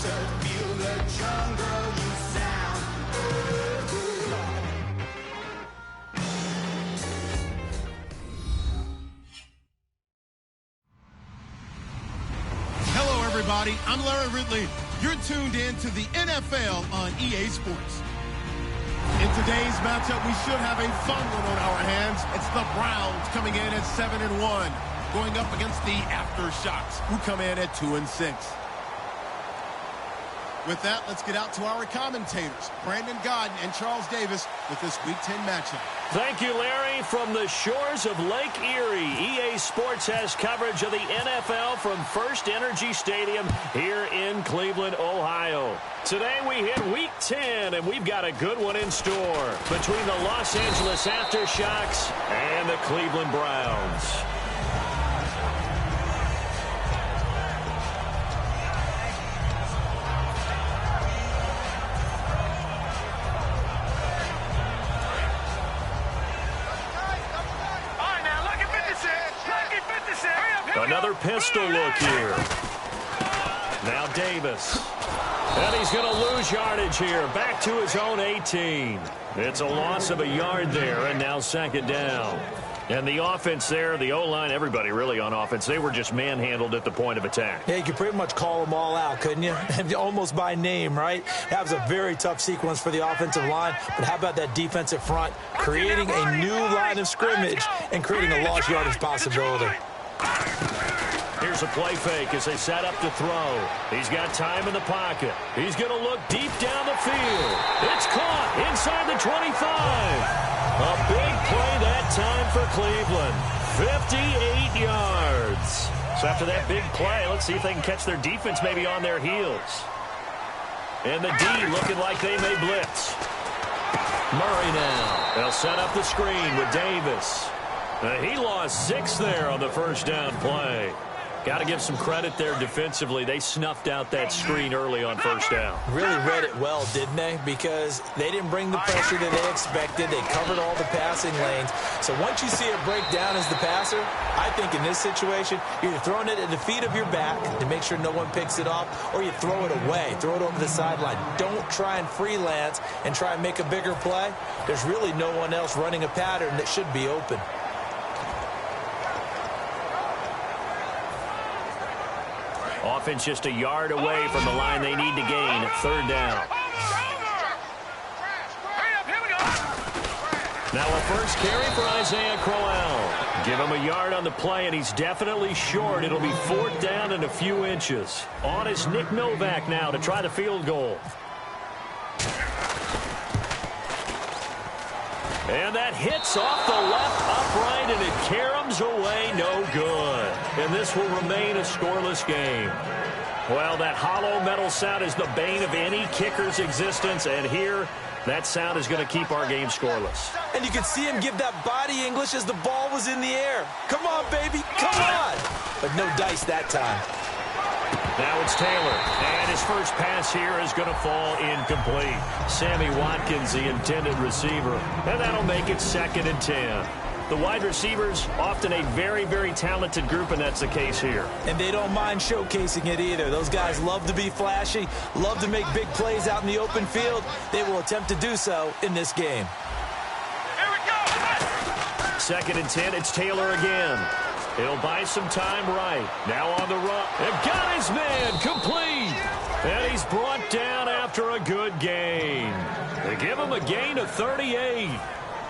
to feel the jungle sound. Hello, everybody. I'm Larry Ridley. You're tuned in to the NFL on EA Sports. In today's matchup, we should have a fun one on our hands. It's the Browns coming in at 7-1, going up against the Aftershocks, who come in at 2-6. With that, let's get out to our commentators, Brandon Godden and Charles Davis, with this Week 10 matchup. Thank you, Larry. From the shores of Lake Erie, EA Sports has coverage of the NFL from First Energy Stadium here in Cleveland, Ohio. Today we hit Week 10, and we've got a good one in store between the Los Angeles Aftershocks and the Cleveland Browns. Another pistol look here. Now Davis. And he's going to lose yardage here. Back to his own 18. It's a loss of a yard there, and now second down. And the offense there, the O-line, everybody really on offense, they were just manhandled at the point of attack. Yeah, you could pretty much call them all out, couldn't you? Almost by name, right? That was a very tough sequence for the offensive line. But how about that defensive front creating a new line of scrimmage and creating a lost yardage possibility? Here's a play fake as they set up to throw. He's got time in the pocket. He's going to look deep down the field. It's caught inside the 25. A big play that time for Cleveland. 58 yards. So after that big play, let's see if they can catch their defense maybe on their heels. And the D looking like they may blitz. Murray now. They'll set up the screen with Davis. He lost 6 there on the first down play. Got to give some credit there defensively. They snuffed out that screen early on first down. Really read it well, didn't they? Because they didn't bring the pressure that they expected. They covered all the passing lanes. So once you see it break down as the passer, I think in this situation, you're throwing it at the feet of your back to make sure no one picks it off, or you throw it away, throw it over the sideline. Don't try and freelance and try and make a bigger play. There's really no one else running a pattern that should be open. Offense just a yard away from the line they need to gain. Third down. Now a first carry for Isaiah Crowell. Give him a yard on the play, and he's definitely short. It'll be 4th down and a few inches. On is Nick Novak now to try the field goal. And that hits off the left upright, and it caroms away, no good. And this will remain a scoreless game. Well, that hollow metal sound is the bane of any kicker's existence, and here, that sound is going to keep our game scoreless. And you can see him give that body English as the ball was in the air. Come on, baby, come on. But no dice that time. Now it's Taylor, and his first pass here is going to fall incomplete. Sammy Watkins, the intended receiver, and that'll make it 2nd and 10. The wide receivers, often a very, very talented group, and that's the case here. And they don't mind showcasing it either. Those guys love to be flashy, love to make big plays out in the open field. They will attempt to do so in this game. Here we go. 2nd and 10, it's Taylor again. He'll buy some time right. Now on the run. And got his man complete. And he's brought down after a good gain. They give him a gain of 38.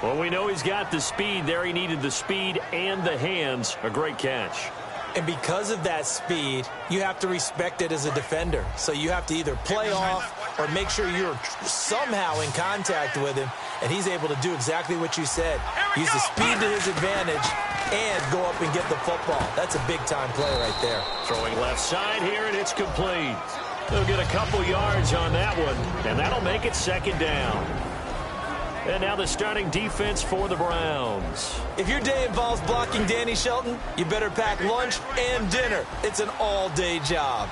Well, we know he's got the speed there. He needed the speed and the hands. A great catch. And because of that speed, you have to respect it as a defender. So you have to either play off or make sure you're somehow in contact with him. And he's able to do exactly what you said. Use the speed to his advantage and go up and get the football. That's a big-time play right there. Throwing left side here, and it's complete. They'll get a couple yards on that one, and that'll make it 2nd down. And now the starting defense for the Browns. If your day involves blocking Danny Shelton, you better pack lunch and dinner. It's an all-day job.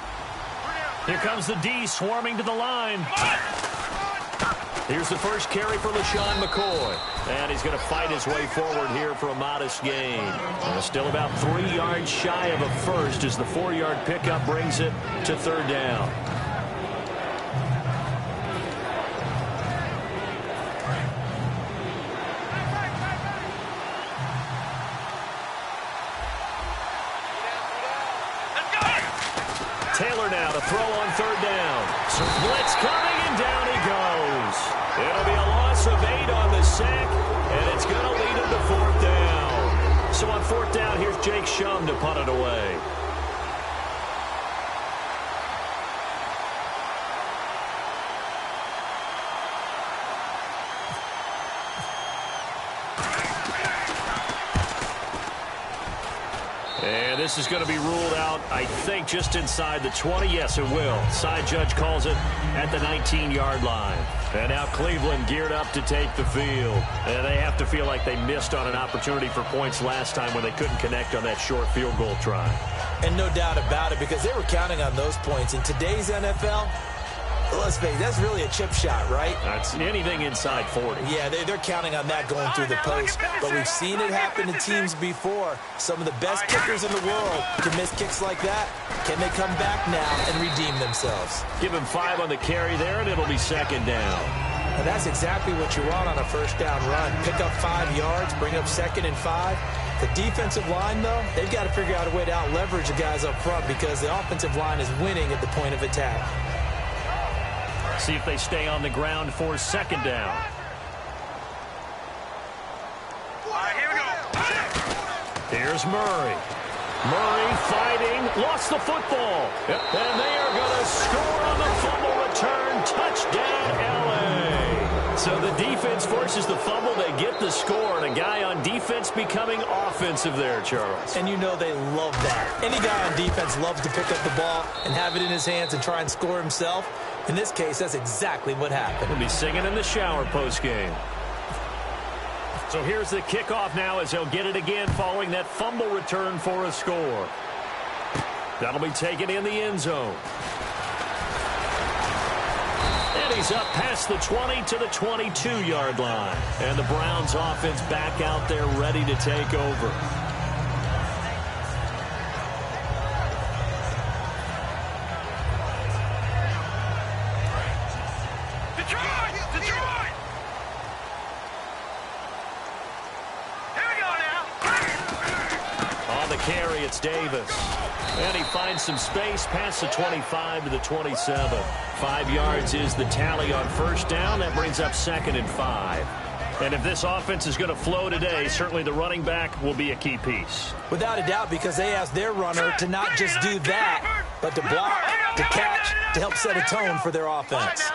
Here comes the D swarming to the line. Here's the first carry for LaShawn McCoy. And he's going to fight his way forward here for a modest gain. Still about 3 yards shy of a first as the 4-yard pickup brings it to 3rd down. throw on third down. So blitz coming, and down he goes. It'll be a loss of 8 on the sack, and it's going to lead him to fourth down. So on fourth down, here's Jake Shum to punt it away. And this is going to be ruled out, I think, just inside the 20. Yes, it will. Side judge calls it at the 19-yard line. And now Cleveland geared up to take the field. And they have to feel like they missed on an opportunity for points last time when they couldn't connect on that short field goal try. And no doubt about it, because they were counting on those points. In today's NFL, let's face it, that's really a chip shot, right? That's anything inside 40. Yeah, they're counting on that going through the post. But we've seen it happen to teams before. Some of the best kickers in the world can miss kicks like that. Can they come back now and redeem themselves? Give him 5 on the carry there, and it'll be second down. And that's exactly what you want on a first down run. Pick up 5 yards, bring up 2nd and 5. The defensive line, though, they've got to figure out a way to out-leverage the guys up front because the offensive line is winning at the point of attack. See if they stay on the ground for second down. All right, here we go. Here's Murray. Murray fighting, lost the football. Yep. And they are going to score on the fumble return. Touchdown, L.A. So the defense forces the fumble. They get the score, and a guy on defense becoming offensive there, Charles. And you know they love that. Any guy on defense loves to pick up the ball and have it in his hands and try and score himself. In this case, that's exactly what happened. He'll be singing in the shower postgame. So here's the kickoff now as they'll get it again following that fumble return for a score. That'll be taken in the end zone. And he's up past the 20 to the 22-yard line. And the Browns offense back out there ready to take over. Carry, it's Davis. And he finds some space past the 25 to the 27. 5 yards is the tally on first down. That brings up 2nd and 5. And if this offense is going to flow today, certainly the running back will be a key piece. Without a doubt, because they asked their runner to not just do that, but to block, to catch, to help set a tone for their offense.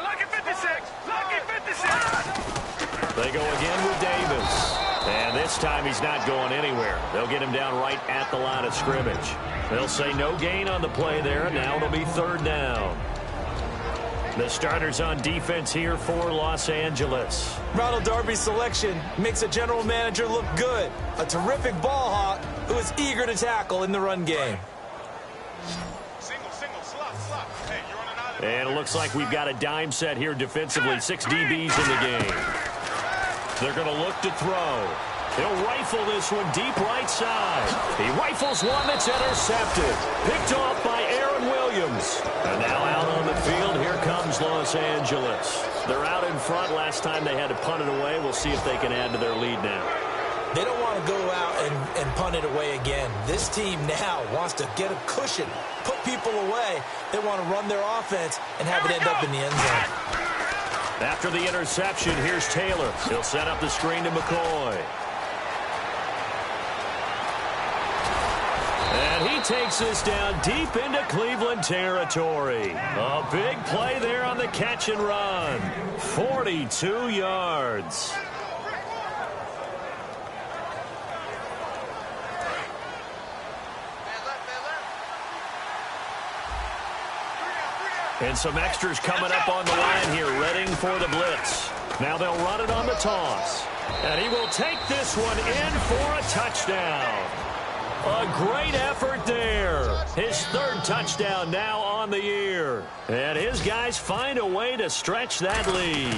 They go again with Davis. And this time he's not going anywhere. They'll get him down right at the line of scrimmage. They'll say no gain on the play there. Now it'll be third down. The starters on defense here for Los Angeles. Ronald Darby's selection makes a general manager look good. A terrific ball hawk who is eager to tackle in the run game. And it looks like we've got a dime set here defensively. 6 DBs in the game. They're going to look to throw. He'll rifle this one deep right side. He rifles one that's intercepted. Picked off by Aaron Williams. And now out on the field, here comes Los Angeles. They're out in front. Last time they had to punt it away. We'll see if they can add to their lead now. They don't want to go out and punt it away again. This team now wants to get a cushion, put people away. They want to run their offense and have it end up in the end zone. After the interception, here's Taylor. He'll set up the screen to McCoy. And he takes this down deep into Cleveland territory. A big play there on the catch and run. 42 yards. And some extras coming up on the line here, readying for the blitz. Now they'll run it on the toss. And he will take this one in for a touchdown. A great effort there. His third touchdown now on the year. And his guys find a way to stretch that lead.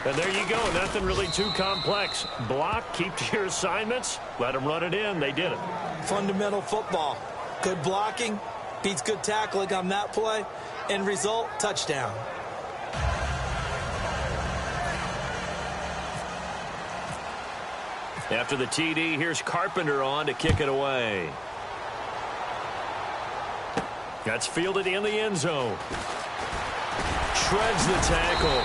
And there you go. Nothing really too complex. Block, keep to your assignments, let them run it in. They did it. Fundamental football. Good blocking beats good tackling on that play. End result, touchdown. After the TD, here's Carpenter on to kick it away. That's fielded in the end zone. Shreds the tackle.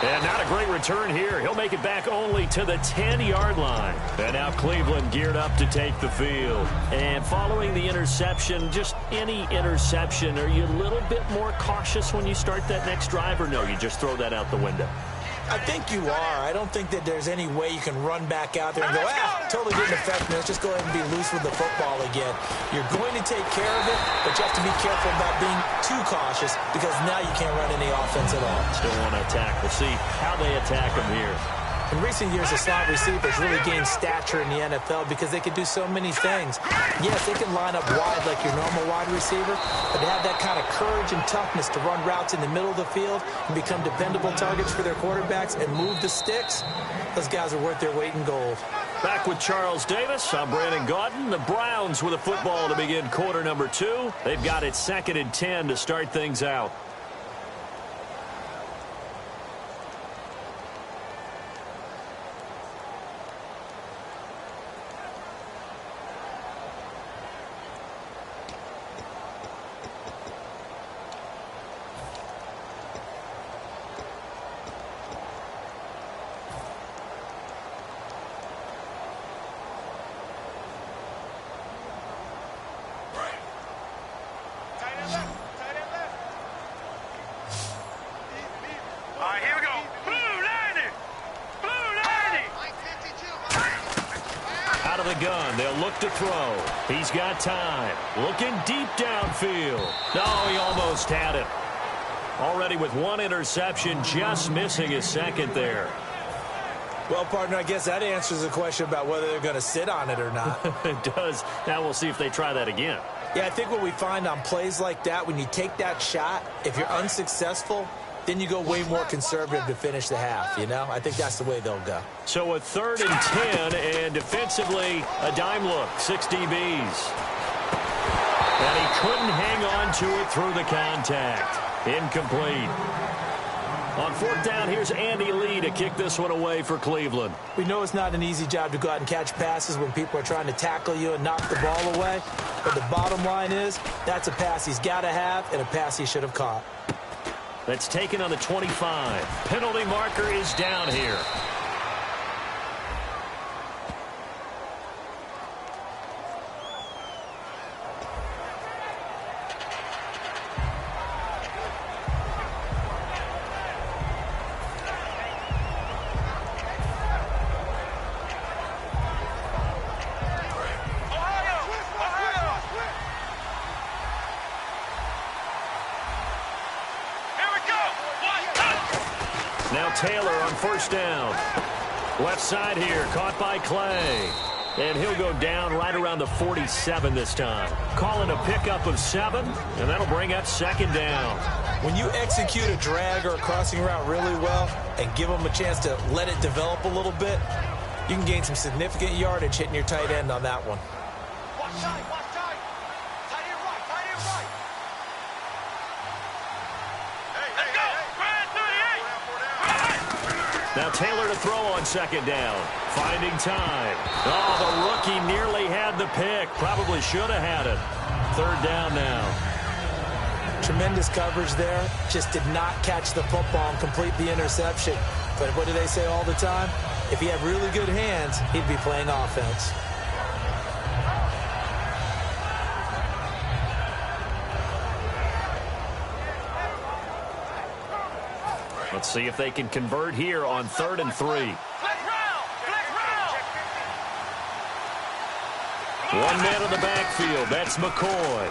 And not a great return here. He'll make it back only to the 10-yard line. And now Cleveland geared up to take the field. And following the interception, just any interception, are you a little bit more cautious when you start that next drive, or no, you just throw that out the window? I think you are. I don't think that there's any way you can run back out there and go, totally didn't affect me. Let's just go ahead and be loose with the football again. You're going to take care of it, but you have to be careful about being too cautious because now you can't run any offense at all. Still want to attack. We'll see how they attack them here. In recent years, the slot receivers really gained stature in the NFL because they can do so many things. Yes, they can line up wide like your normal wide receiver, but they have that kind of courage and toughness to run routes in the middle of the field and become dependable targets for their quarterbacks and move the sticks. Those guys are worth their weight in gold. Back with Charles Davis, I'm Brandon Gaudin. The Browns with a football to begin quarter number 2. They've got it 2nd and 10 to start things out. To throw. He's got time. Looking deep downfield. No, he almost had it. Already with one interception, just missing his second there. Well, partner, I guess that answers the question about whether they're going to sit on it or not. It does. Now we'll see if they try that again. Yeah, I think what we find on plays like that, when you take that shot, if you're unsuccessful, then you go way more conservative to finish the half, you know? I think that's the way they'll go. So a 3rd and 10, and defensively, a dime look, 6 DBs. And he couldn't hang on to it through the contact. Incomplete. On 4th down, here's Andy Lee to kick this one away for Cleveland. We know it's not an easy job to go out and catch passes when people are trying to tackle you and knock the ball away. But the bottom line is, that's a pass he's got to have and a pass he should have caught. That's taken on the 25. Penalty marker is down here. Taylor on 1st down. Left side here, caught by Clay. And he'll go down right around the 47 this time. Calling a pickup of 7, and that'll bring up 2nd down. When you execute a drag or a crossing route really well and give them a chance to let it develop a little bit, you can gain some significant yardage hitting your tight end on that one. Watch tight, watch tight. Tight end right, tight end right. Let's go. Now Taylor to throw on 2nd down. Finding time. Oh, the rookie nearly had the pick. Probably should have had it. 3rd down now. Tremendous coverage there. Just did not catch the football and complete the interception. But what do they say all the time? If he had really good hands, he'd be playing offense. Let's see if they can convert here on 3rd and 3. One man in the backfield. That's McCoy.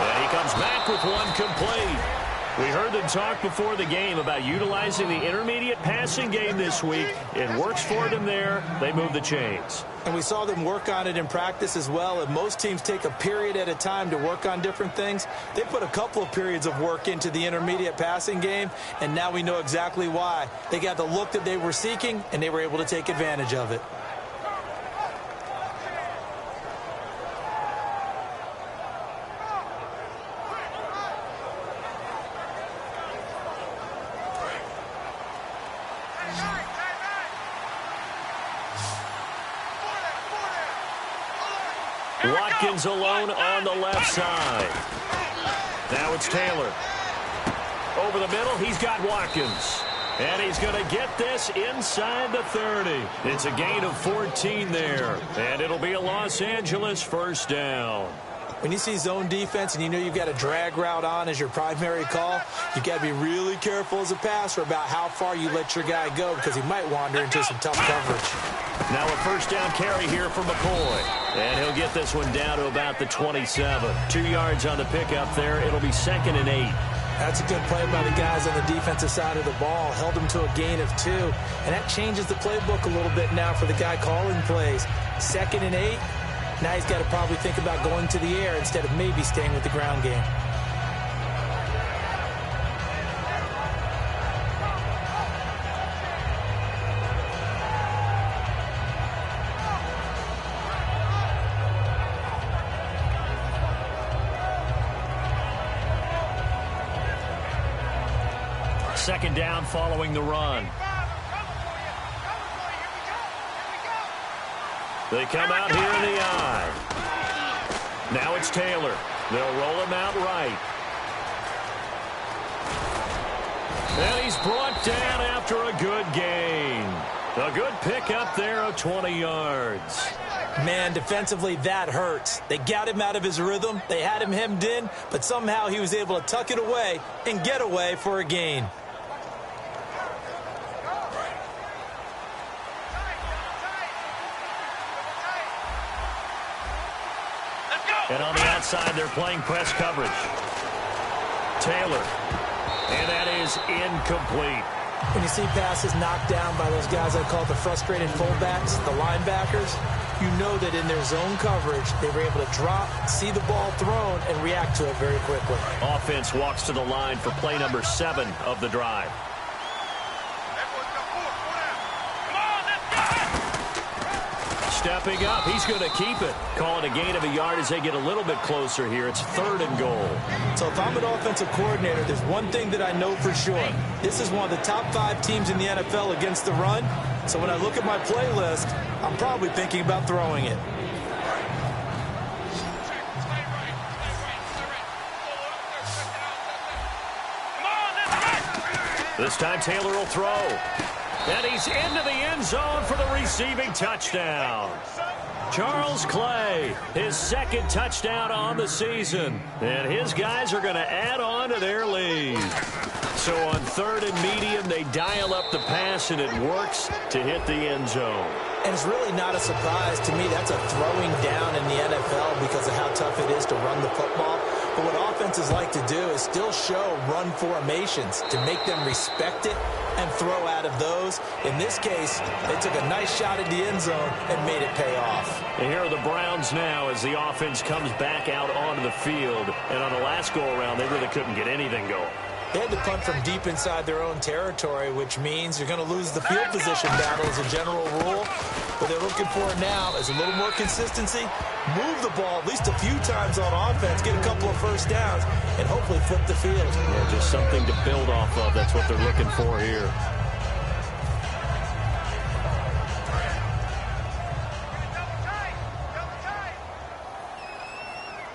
And he comes back with one complete. We heard them talk before the game about utilizing the intermediate passing game this week. It works for them there. They move the chains. And we saw them work on it in practice as well. And most teams take a period at a time to work on different things. They put a couple of periods of work into the intermediate passing game, and now we know exactly why. They got the look that they were seeking, and they were able to take advantage of it. Watkins alone on the left side. Now it's Taylor. Over the middle, he's got Watkins. And he's going to get this inside the 30. It's a gain of 14 there. And it'll be a Los Angeles first down. When you see zone defense and you know you've got a drag route on as your primary call, you've got to be really careful as a passer about how far you let your guy go because he might wander into some tough coverage. Now a first down carry here for McCoy. And he'll get this one down to about the 27. 2 yards on the pickup there. It'll be 2nd and 8. That's a good play by the guys on the defensive side of the ball. Held them to a gain of 2. And that changes the playbook a little bit now for the guy calling plays. 2nd and 8. Now he's got to probably think about going to the air instead of maybe staying with the ground game. Second down following the run. They come out here in the I. Now it's Taylor. They'll roll him out right. And he's brought down after a good gain. A good pickup there of 20 yards. Man, defensively, that hurts. They got him out of his rhythm. They had him hemmed in, but somehow he was able to tuck it away and get away for a gain. And on the outside, they're playing press coverage. Taylor. And that is incomplete. When you see passes knocked down by those guys I call the frustrated fullbacks, the linebackers, you know that in their zone coverage, they were able to drop, see the ball thrown, and react to it very quickly. Offense walks to the line for play number 7 of the drive. Stepping up, he's going to keep it. Calling a gain of a yard as they get a little bit closer here. It's 3rd and goal. So if I'm an offensive coordinator, there's one thing that I know for sure. This is one of the top 5 teams in the NFL against the run. So when I look at my playlist, I'm probably thinking about throwing it. This time Taylor will throw. And he's into the end zone for the receiving touchdown. Charles Clay, his 2nd touchdown on the season. And his guys are going to add on to their lead. So on 3rd and medium, they dial up the pass, and it works to hit the end zone. And it's really not a surprise to me. That's a throwing down in the NFL because of how tough it is to run the football. But what offenses like to do is still show run formations to make them respect it and throw out of those. In this case, they took a nice shot at the end zone and made it pay off. And here are the Browns now as the offense comes back out onto the field. And on the last go-around, they really couldn't get anything going. They had to punt from deep inside their own territory, which means you're going to lose the field position battle as a general rule. What they're looking for now is a little more consistency, move the ball at least a few times on offense, get a couple of first downs, and hopefully flip the field. Yeah, just something to build off of. That's what they're looking for here.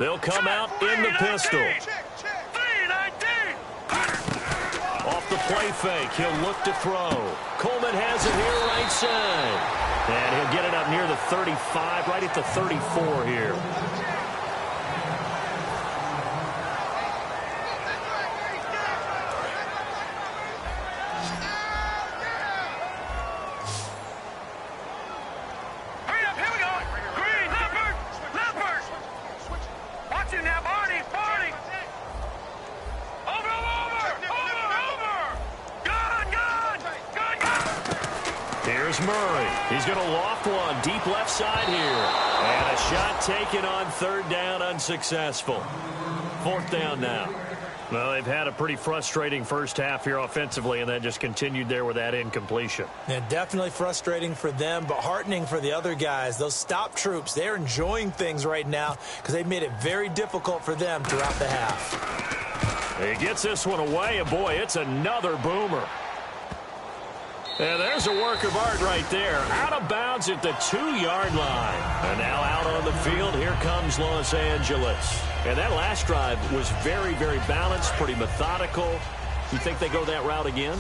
They'll come out in the pistol. Off the play fake, he'll look to throw. Coleman has it here right side. And he'll get it up near the 35, right at the 34 here. Murray. He's going to loft one deep left side here. And a shot taken on 3rd down, unsuccessful. 4th down now. Well, they've had a pretty frustrating first half here offensively, and then just continued there with that incompletion. Yeah, definitely frustrating for them, but heartening for the other guys. Those stop troops, they're enjoying things right now because they've made it very difficult for them throughout the half. He gets this one away, and boy, it's another boomer. And there's a work of art right there. Out of bounds at the 2-yard line. And now out on the field, here comes Los Angeles. And that last drive was very, very balanced, pretty methodical. You think they go that route again?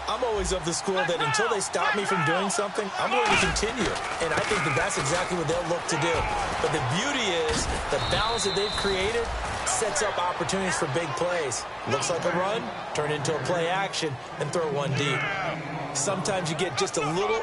I'm always of the school that until they stop me from doing something, I'm going to continue. And I think that that's exactly what they'll look to do. But the beauty is the balance that they've created sets up opportunities for big plays. Looks like a run, turn into a play action, and throw one deep. Sometimes you get just a little